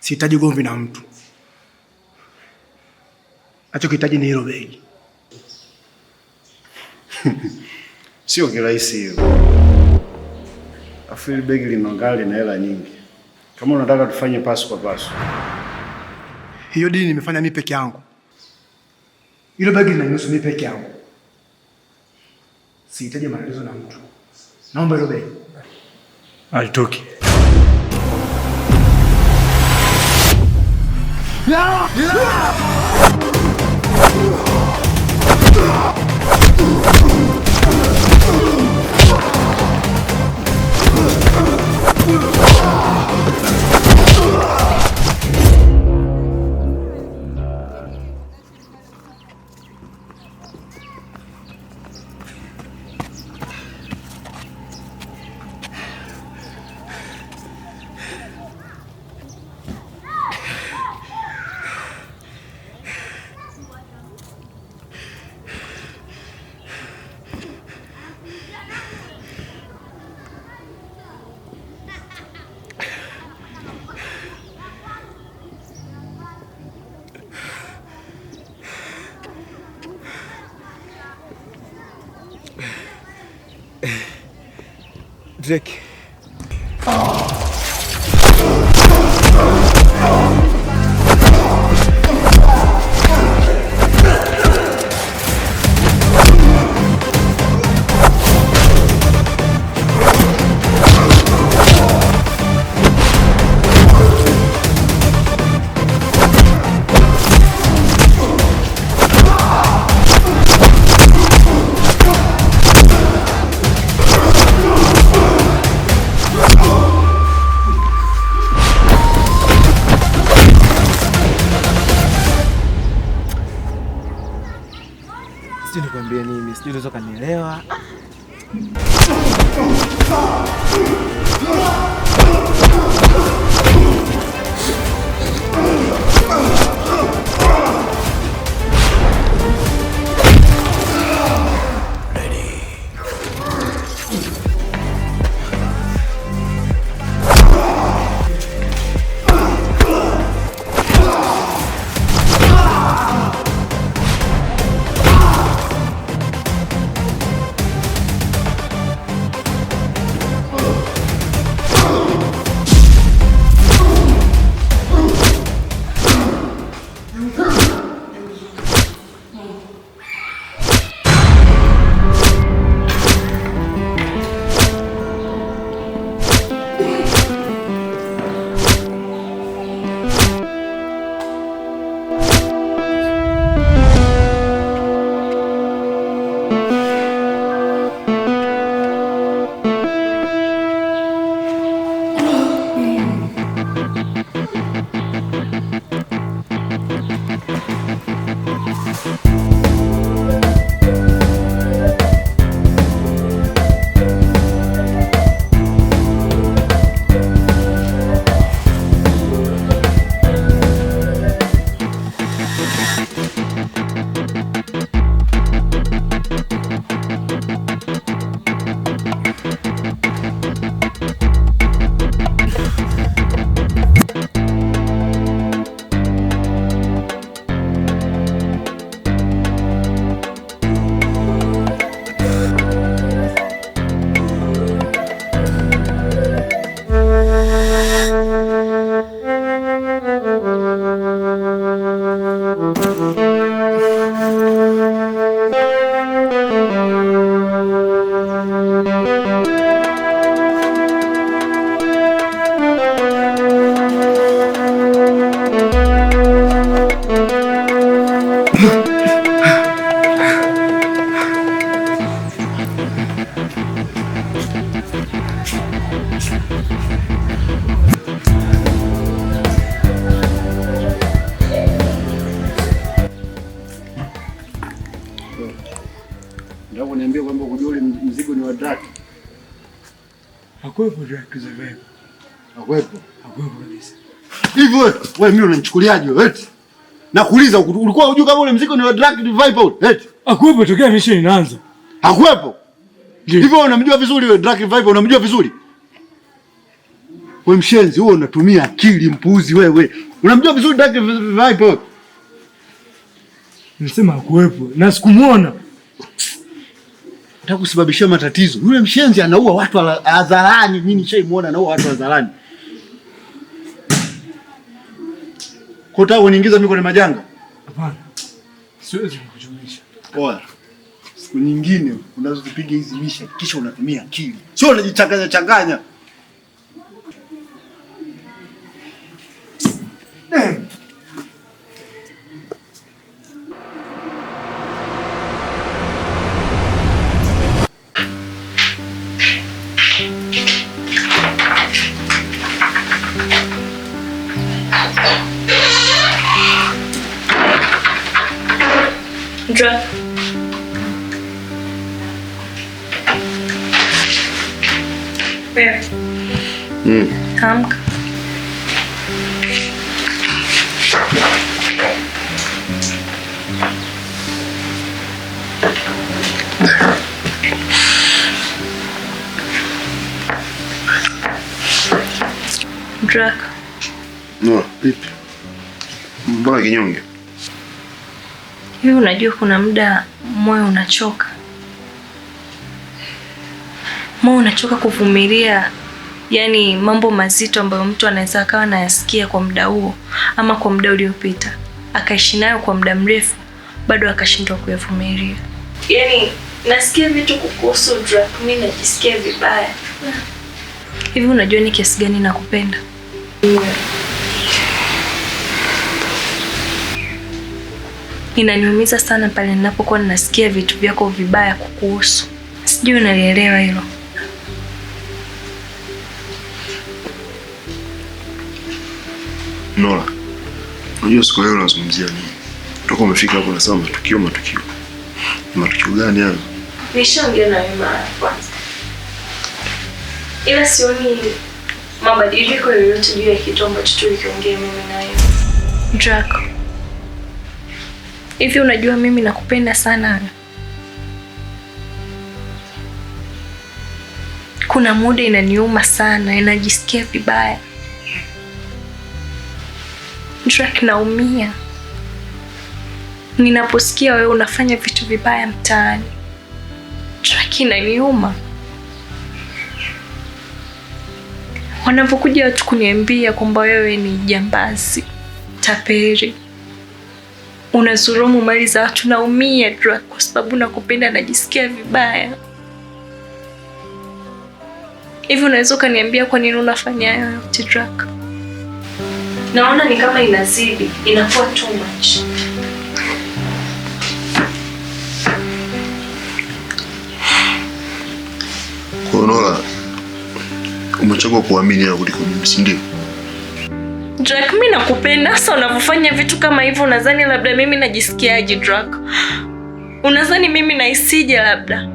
Sihitaji gomvi na mtu. Nachokihitaji ni hilo begi. Sio kirahisi hiyo. Afu ile begi linaangali na hela nyingi. Kama unataka tufanye pasu kwa pasu. Hiyo dini nimefanya mimi peke yangu. Hilo begi linanihusu mimi peke yangu. Sihitaji maelezo na mtu. Naomba hilo begi. Alitoki. Drake. Nikwambie nini? Sijui unaweza kanielewa. Ndio kuniambia kwamba kujua ule mzigo ni wa Drake. Hakuwepo Drake za wewe. Hakuwepo? Hakuwepo kabisa. Hivyo wewe mimi unanichukuliaje wewe? Eti. Nakuuliza ulikuwa unajua kama ule mzigo ni wa Drake Revival? Eti. Hakuwepo tokea mission inaanza. Hakuwepo? Hivyo unamjua vizuri wewe Drake Revival unamjua vizuri? Wewe mshenzi, wewe unatumia akili mpuzi wewe. Unamjua vizuri Dark Viper? Nilisema hakuwepo na sikumuona. Nataka kusababishia matatizo. Yule mshenzi anaua watu hadharani. Mimi nishaimuona anaua watu hadharani. Kutaka uniingiza mimi kwenye majanga? Hapana. Siwezi kukujumisha. Poa. Siku nyingine unazozipiga hizi misha kisha unatumia akili. Sio unajichanganya changanya. Drop. Where? Amka. Drop. No, vipi? Mbona kinyonge? Hivi unajua kuna muda moyo unachoka. Moyo unachoka kuvumilia yani mambo mazito ambayo mtu anaweza akawa anayasikia kwa muda huo ama kwa muda uliopita. Akaishi nayo kwa muda mrefu bado akashindwa kuyavumilia. Yani nasikia vitu kukuhusu Drake, mimi najisikia vibaya. Hivi unajua ni kiasi gani nakupenda? Inaniumiza sana pale ninapokuwa ninasikia vitu vyako vibaya kukuhusu. Sijui unalielewa hilo. Nola, unajua siku leo unazungumzia nini? Toka umefika hapo unasema matukio. Matukio gani hayo? Nishaongea na wewe mara kwanza. Ila sioni mabadiliko yoyote juu ya kitu ambacho tulikiongea mimi na wewe. Draco. Hivi unajua mimi nakupenda sana. Kuna muda inaniuma sana, inajisikia vibaya. Drake, naumia ninaposikia wewe unafanya vitu vibaya mtaani. Drake, inaniuma. Wanapokuja watu kuniambia kwamba wewe ni jambazi, tapeli, unazurumu mali za watu, naumia Drake, kwa sababu nakupenda, najisikia vibaya. Hivi unaweza ukaniambia kwa nini unafanya hayo yote Drake? Naona ni kama inazidi, inakuwa too much. Nola, umechagua kuamini ya kuliko mimi, si ndio? Drake, mimi nakupenda. Sasa unapofanya vitu kama hivyo unadhani labda mimi najisikiaje Drake? Unadhani mimi naisije labda?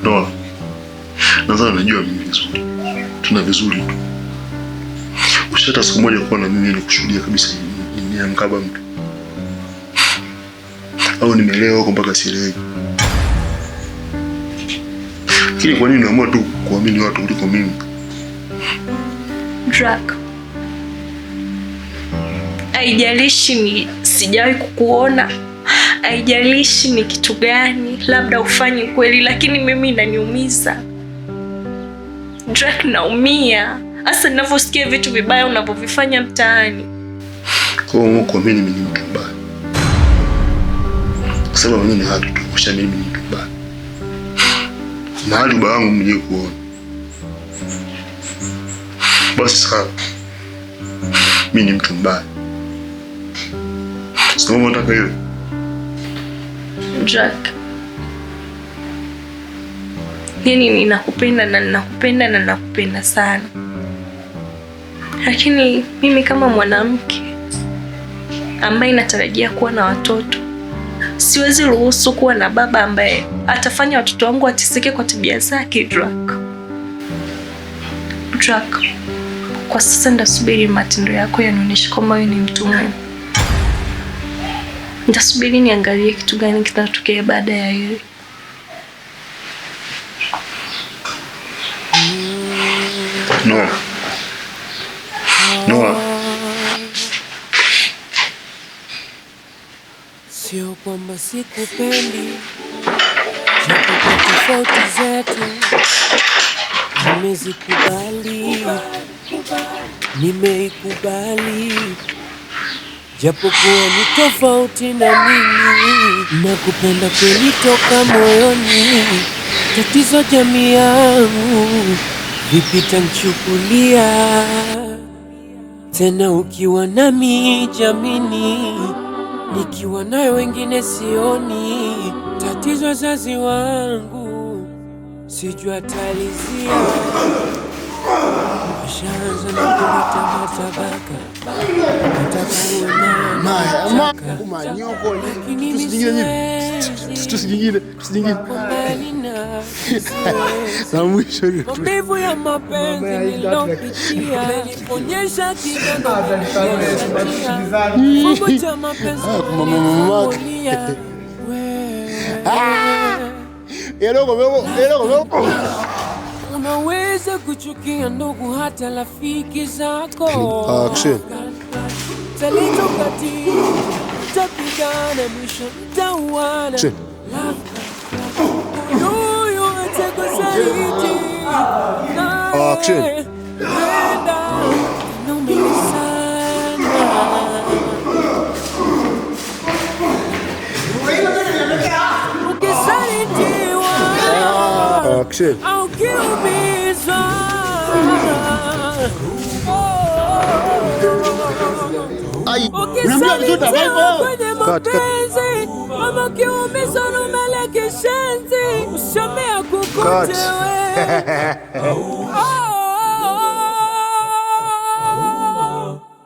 Nola, nadhani najua mimi vizuri. Tuna vizuri tu. Ushata siku moja kuwa na mimi nikushuhudia kabisa ni mkaba mtu. Au nimelewa huko mpaka sielewi. Kile kwa nini unaamua tu kuamini watu kuliko mimi? Drake, haijalishi ni sijawahi kukuona, haijalishi ni kitu gani, labda ufanye kweli, lakini mimi inaniumiza. Drake, naumia. Hasa ninavyosikia vitu vibaya unavyovifanya mtaani. Kwa hiyo kuamini mimi ni mtu mbaya. Kwa sababu mimi ni watu tu kushamini mimi ni mtu mbaya. Mahali baba wangu mje kuona. Basi sawa. Mimi ni mtu mbaya. Sio nataka hiyo. Drake, yani ninakupenda na ninakupenda sana. Lakini mimi kama mwanamke ambaye natarajia kuwa na watoto, siwezi ruhusu kuwa na baba ambaye atafanya watoto wangu wateseke kwa tabia zake Drake. Drake, kwa sasa ndasubiri matendo yako yanionyeshe kama wewe ni mtu mwema. Ndasubiri niangalie kitu gani kitatokea baada ya hili. Noah. Noah. Sio kwamba sikupendi, japo kwa tofauti zetu nimezikubali, nimeikubali, japo kuwa ni tofauti na mimi, nakupenda kweli toka moyoni. Tatizo jamii yangu, vipi tanchukulia tena ukiwa nami jamini, nikiwa nayo wengine sioni. Tatizo wazazi wangu, sijua talizia, washaanza na kuleta matabaka, maumivu ya mapenzi nilopitia, niliponyesha kidogo fungu cha mapenzi kulia. Unaweza kuchukia ndugu hata rafiki zako. Talitokati tapigana, mwisho mtauana. Yoyo ateko zaidi nae nenda numili sana. Ukisalitiwa au kiumizwa, ukisalitiwa kwenye mapenzi ama kiumizwa numele kishenzi, ushamea kukutewe.